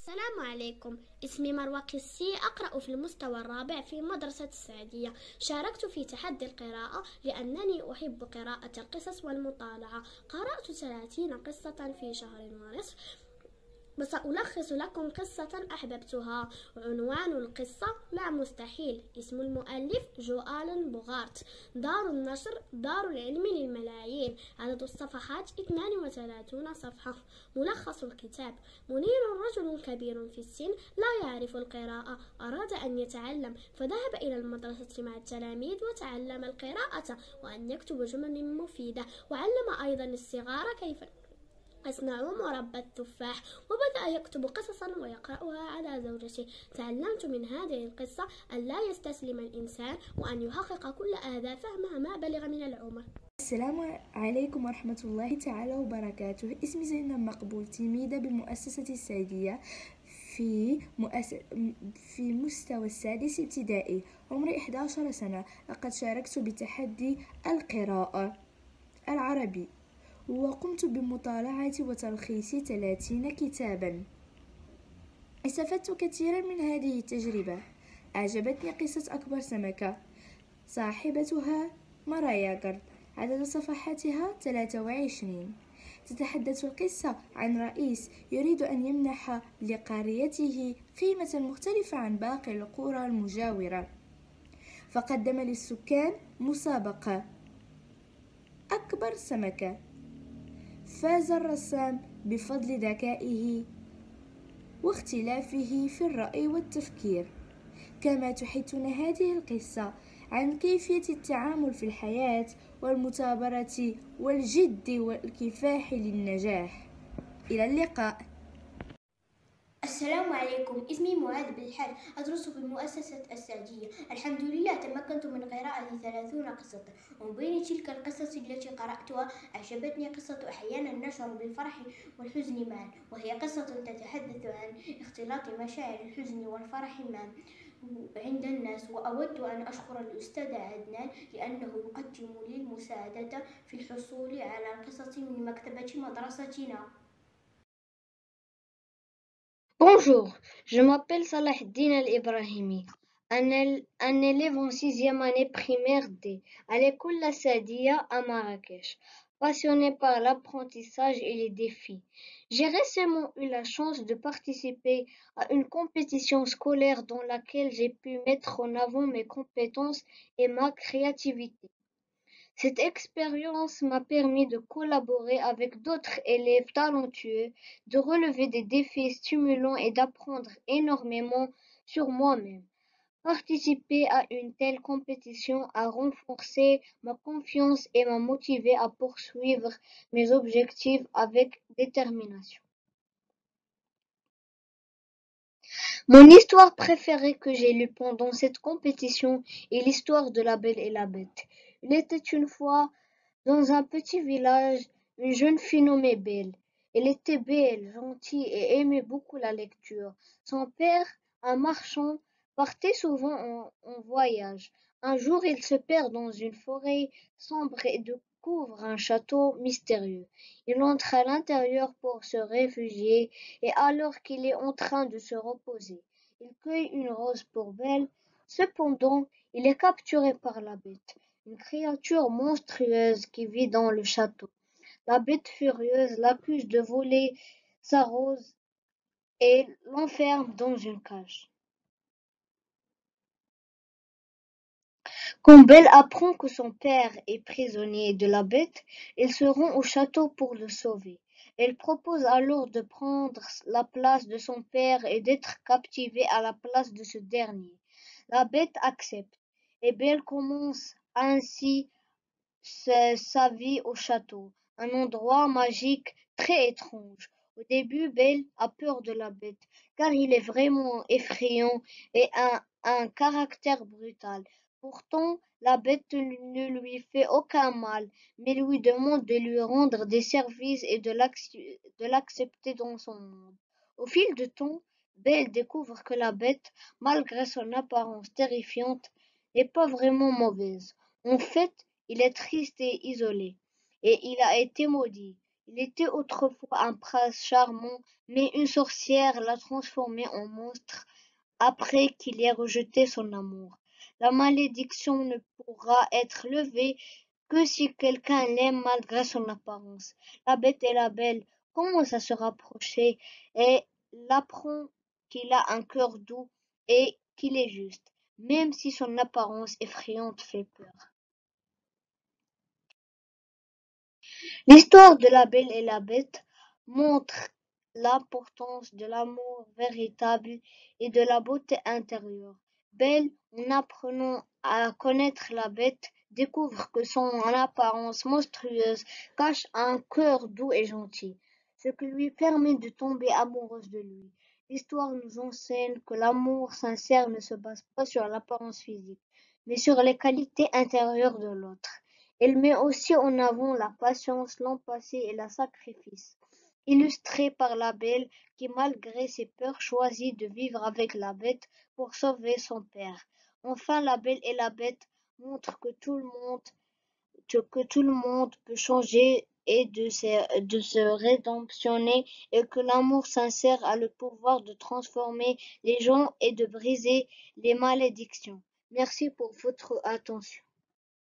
السلام عليكم. اسمي مروى قسي، أقرأ في المستوى الرابع في مدرسة السعدية. شاركت في تحدي القراءة لأنني أحب قراءة القصص والمطالعة. قرأت 30 قصة في شهر ونصف، وسألخص لكم قصة أحببتها. عنوان القصة لا مستحيل. اسم المؤلف جوآل بوغارت. دار النشر دار العلم للملايين. عدد الصفحات 32 صفحة. ملخص الكتاب: منير رجل كبير في السن لا يعرف القراءة، أراد أن يتعلم فذهب إلى المدرسة مع التلاميذ وتعلم القراءة وأن يكتب جمل مفيدة، وعلم أيضا الصغار كيف يصنعوا مربى التفاح، وبدأ يكتب قصصا ويقرأها على زوجته. تعلمت من هذه القصة أن لا يستسلم الإنسان وأن يحقق كل أهدافه مهما بلغ من العمر. السلام عليكم ورحمة الله تعالى وبركاته. اسمي زينب مقبول، تلميذة بالمؤسسة السعدية في مستوى السادس ابتدائي. عمري 11 سنة. لقد شاركت بتحدي القراءة العربي وقمت بمطالعة وتلخيص 30 كتابا. استفدت كثيرا من هذه التجربة. أعجبتني قصة أكبر سمكة، صاحبتها مرايا جارد، عدد صفحاتها 23. تتحدث القصة عن رئيس يريد أن يمنح لقريته قيمة مختلفة عن باقي القرى المجاورة، فقدم للسكان مسابقة أكبر سمكة. فاز الرسام بفضل ذكائه واختلافه في الرأي والتفكير. كما تحثنا هذه القصة عن كيفية التعامل في الحياة والمثابرة والجد والكفاح للنجاح. إلى اللقاء. السلام عليكم. اسمي معاذ بن الحارث، أدرس في المؤسسة السعدية. الحمد لله تمكنت من قراءة 30 قصة. ومن بين تلك القصص التي قرأتها أعجبتني قصة أحيانا نشعر بالفرح والحزن معا، وهي قصة تتحدث عن اختلاط مشاعر الحزن والفرح معا عند الناس. وأود أن أشكر الأستاذ عدنان لأنه يقدم لي المساعدة في الحصول على القصص من مكتبة مدرستنا. Bonjour, je m'appelle Salahdine Al-Ibrahimi, un élève en 6e année primaire D, à l'école La Sadia à Marrakech, passionné par l'apprentissage et les défis. J'ai récemment eu la chance de participer à une compétition scolaire dans laquelle j'ai pu mettre en avant mes compétences et ma créativité. Cette expérience m'a permis de collaborer avec d'autres élèves talentueux, de relever des défis stimulants et d'apprendre énormément sur moi-même. Participer à une telle compétition a renforcé ma confiance et m'a motivé à poursuivre mes objectifs avec détermination. Mon histoire préférée que j'ai lue pendant cette compétition est l'histoire de La Belle et la Bête. Il était une fois dans un petit village, une jeune fille nommée Belle. Elle était belle, gentille et aimait beaucoup la lecture. Son père, un marchand, partait souvent en voyage. Un jour, il se perd dans une forêt sombre et découvre un château mystérieux. Il entre à l'intérieur pour se réfugier et alors qu'il est en train de se reposer, il cueille une rose pour Belle. Cependant, il est capturé par la bête, une créature monstrueuse qui vit dans le château. La bête furieuse l'accuse de voler sa rose et l'enferme dans une cage. Quand Belle apprend que son père est prisonnier de la bête, elle se rend au château pour le sauver. Elle propose alors de prendre la place de son père et d'être captivée à la place de ce dernier. La bête accepte et Belle commence ainsi sa vie au château, un endroit magique très étrange. Au début, Belle a peur de la bête, car il est vraiment effrayant et a un caractère brutal. Pourtant, la bête ne lui fait aucun mal, mais lui demande de lui rendre des services et de l'accepter dans son monde. Au fil du temps, Belle découvre que la bête, malgré son apparence terrifiante, n'est pas vraiment mauvaise. En fait, il est triste et isolé, et il a été maudit. Il était autrefois un prince charmant, mais une sorcière l'a transformé en monstre après qu'il ait rejeté son amour. La malédiction ne pourra être levée que si quelqu'un l'aime malgré son apparence. La Bête et la Belle commence à se rapprocher et il apprend qu'il a un cœur doux et qu'il est juste, même si son apparence effrayante fait peur. L'histoire de La Belle et la Bête montre l'importance de l'amour véritable et de la beauté intérieure. Belle, en apprenant à connaître la Bête, découvre que son apparence monstrueuse cache un cœur doux et gentil, ce qui lui permet de tomber amoureuse de lui. L'histoire nous enseigne que l'amour sincère ne se base pas sur l'apparence physique, mais sur les qualités intérieures de l'autre. Elle met aussi en avant la patience, l'empathie et le sacrifice, illustrée par la Belle qui, malgré ses peurs, choisit de vivre avec la Bête pour sauver son père. Enfin, La Belle et la Bête montrent que tout le monde peut changer et de se rédemptionner et que l'amour sincère a le pouvoir de transformer les gens et de briser les malédictions. Merci pour votre attention.